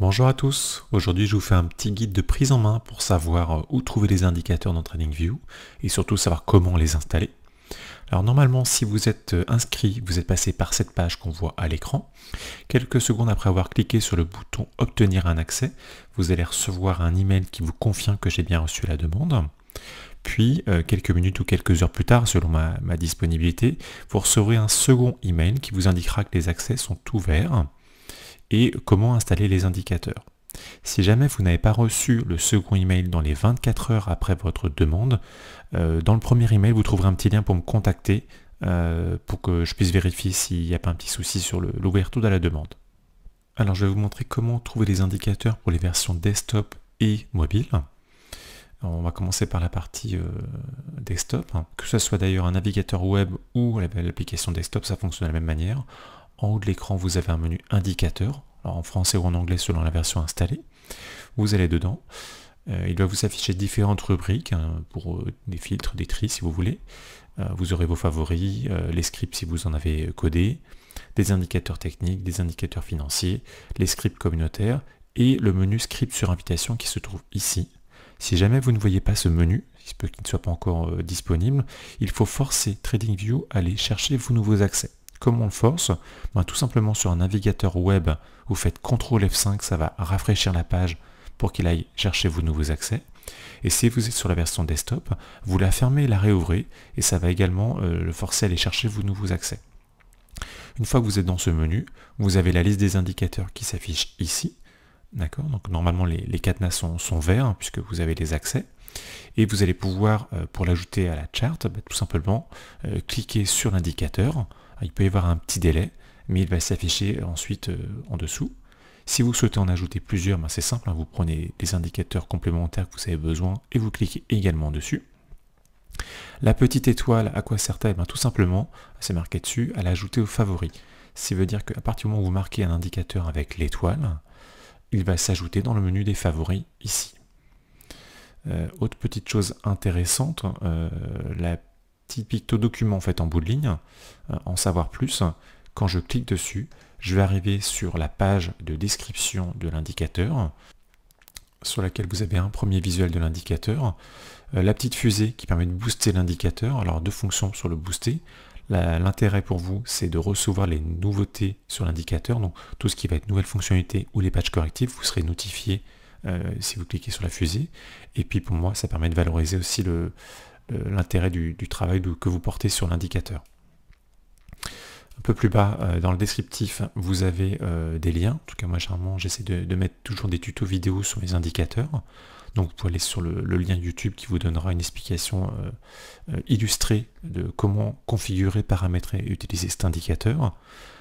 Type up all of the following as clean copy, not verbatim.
Bonjour à tous, aujourd'hui je vous fais un petit guide de prise en main pour savoir où trouver les indicateurs dans TradingView et surtout savoir comment les installer. Alors normalement si vous êtes inscrit, vous êtes passé par cette page qu'on voit à l'écran. Quelques secondes après avoir cliqué sur le bouton obtenir un accès, vous allez recevoir un email qui vous confirme que j'ai bien reçu la demande. Puis quelques minutes ou quelques heures plus tard, selon ma disponibilité, vous recevrez un second email qui vous indiquera que les accès sont ouverts et comment installer les indicateurs. Si jamais vous n'avez pas reçu le second email dans les 24 heures après votre demande, dans le premier email, vous trouverez un petit lien pour me contacter pour que je puisse vérifier s'il n'y a pas un petit souci sur l'ouverture de la demande. Alors je vais vous montrer comment trouver les indicateurs pour les versions desktop et mobile. Alors, on va commencer par la partie desktop, que ce soit d'ailleurs un navigateur web ou l'application desktop, ça fonctionne de la même manière. En haut de l'écran, vous avez un menu indicateur, alors en français ou en anglais selon la version installée. Vous allez dedans. Il va vous afficher différentes rubriques pour des filtres, des tris si vous voulez. Vous aurez vos favoris, les scripts si vous en avez codé, des indicateurs techniques, des indicateurs financiers, les scripts communautaires et le menu script sur invitation qui se trouve ici. Si jamais vous ne voyez pas ce menu, il se peut qu'il ne soit pas encore disponible, il faut forcer TradingView à aller chercher vos nouveaux accès. Comment on le force? Tout simplement sur un navigateur web, vous faites CTRL F5, ça va rafraîchir la page pour qu'il aille chercher vos nouveaux accès. Et si vous êtes sur la version desktop, vous la fermez et la réouvrez, et ça va également le forcer à aller chercher vos nouveaux accès. Une fois que vous êtes dans ce menu, vous avez la liste des indicateurs qui s'affiche ici. D'accord? Donc normalement les cadenas sont verts puisque vous avez les accès. Et vous allez pouvoir, pour l'ajouter à la charte, tout simplement cliquer sur l'indicateur. Il peut y avoir un petit délai, mais il va s'afficher ensuite en dessous. Si vous souhaitez en ajouter plusieurs, c'est simple, vous prenez les indicateurs complémentaires que vous avez besoin et vous cliquez également dessus. La petite étoile, à quoi sert-elle? Tout simplement, c'est marqué dessus, à l'ajouter aux favoris. Ce qui veut dire qu'à partir du moment où vous marquez un indicateur avec l'étoile, il va s'ajouter dans le menu des favoris ici. Autre petite chose intéressante, la petite picto document en bout de ligne, en savoir plus, quand je clique dessus, je vais arriver sur la page de description de l'indicateur, sur laquelle vous avez un premier visuel de l'indicateur, la petite fusée qui permet de booster l'indicateur, alors deux fonctions sur le booster. L'intérêt pour vous, c'est de recevoir les nouveautés sur l'indicateur, donc tout ce qui va être nouvelles fonctionnalités ou les patchs correctifs, vous serez notifié si vous cliquez sur la fusée. Et puis pour moi, ça permet de valoriser aussi l'intérêt du travail que vous portez sur l'indicateur. Un peu plus bas, dans le descriptif, vous avez des liens. En tout cas, moi, généralement, j'essaie de mettre toujours des tutos vidéo sur les indicateurs. Donc, vous pouvez aller sur le lien YouTube qui vous donnera une explication illustrée de comment configurer, paramétrer et utiliser cet indicateur.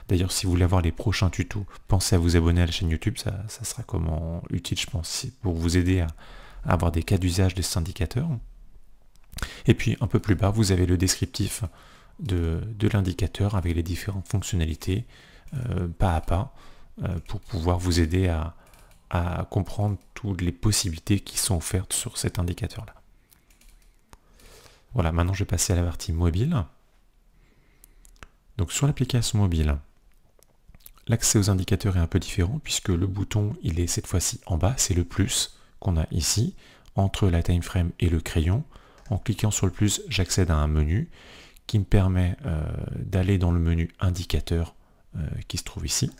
D'ailleurs, si vous voulez avoir les prochains tutos, pensez à vous abonner à la chaîne YouTube. Ça sera comment utile, je pense, pour vous aider à avoir des cas d'usage de cet indicateur. Et puis, un peu plus bas, vous avez le descriptif de l'indicateur avec les différentes fonctionnalités pas à pas pour pouvoir vous aider à comprendre toutes les possibilités qui sont offertes sur cet indicateur là. Voilà, maintenant je vais passer à la partie mobile. Donc sur l'application mobile, l'accès aux indicateurs est un peu différent puisque le bouton il est cette fois-ci en bas, c'est le plus qu'on a ici entre la time frame et le crayon. En cliquant sur le plus, j'accède à un menu qui me permet d'aller dans le menu indicateur qui se trouve ici.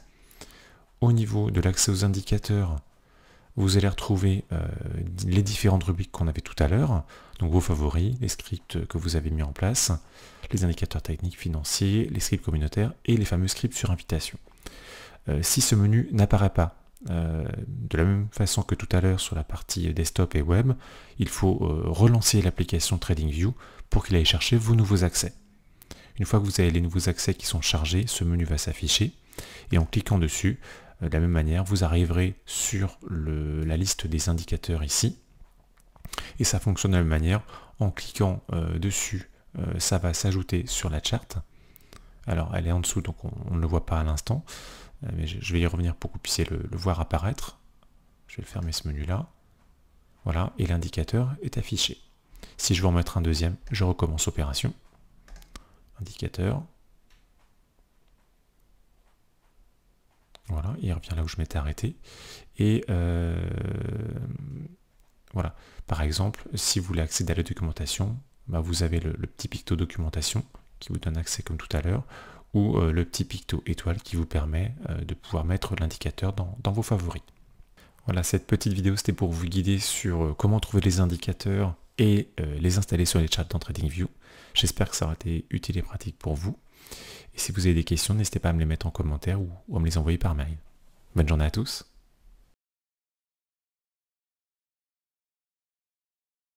Au niveau de l'accès aux indicateurs, vous allez retrouver les différentes rubriques qu'on avait tout à l'heure, donc vos favoris, les scripts que vous avez mis en place, les indicateurs techniques financiers, les scripts communautaires et les fameux scripts sur invitation. Si ce menu n'apparaît pas, de la même façon que tout à l'heure sur la partie desktop et web, il faut relancer l'application TradingView pour qu'il aille chercher vos nouveaux accès. Une fois que vous avez les nouveaux accès qui sont chargés, ce menu va s'afficher et en cliquant dessus, de la même manière, vous arriverez sur la liste des indicateurs ici et ça fonctionne de la même manière. En cliquant dessus, ça va s'ajouter sur la charte. Alors elle est en dessous donc on ne le voit pas à l'instant, mais je vais y revenir pour que vous puissiez le voir apparaître. Je vais fermer ce menu là. Voilà, et l'indicateur est affiché. Si je veux en mettre un deuxième, je recommence opération. Indicateur. Voilà, il revient là où je m'étais arrêté. Et voilà, par exemple, si vous voulez accéder à la documentation, bah, vous avez le petit picto documentation qui vous donne accès comme tout à l'heure, ou le petit picto étoile qui vous permet de pouvoir mettre l'indicateur dans vos favoris. Voilà, cette petite vidéo c'était pour vous guider sur comment trouver les indicateurs et les installer sur les charts dans TradingView. J'espère que ça aura été utile et pratique pour vous. Et si vous avez des questions, n'hésitez pas à me les mettre en commentaire ou à me les envoyer par mail. Bonne journée à tous.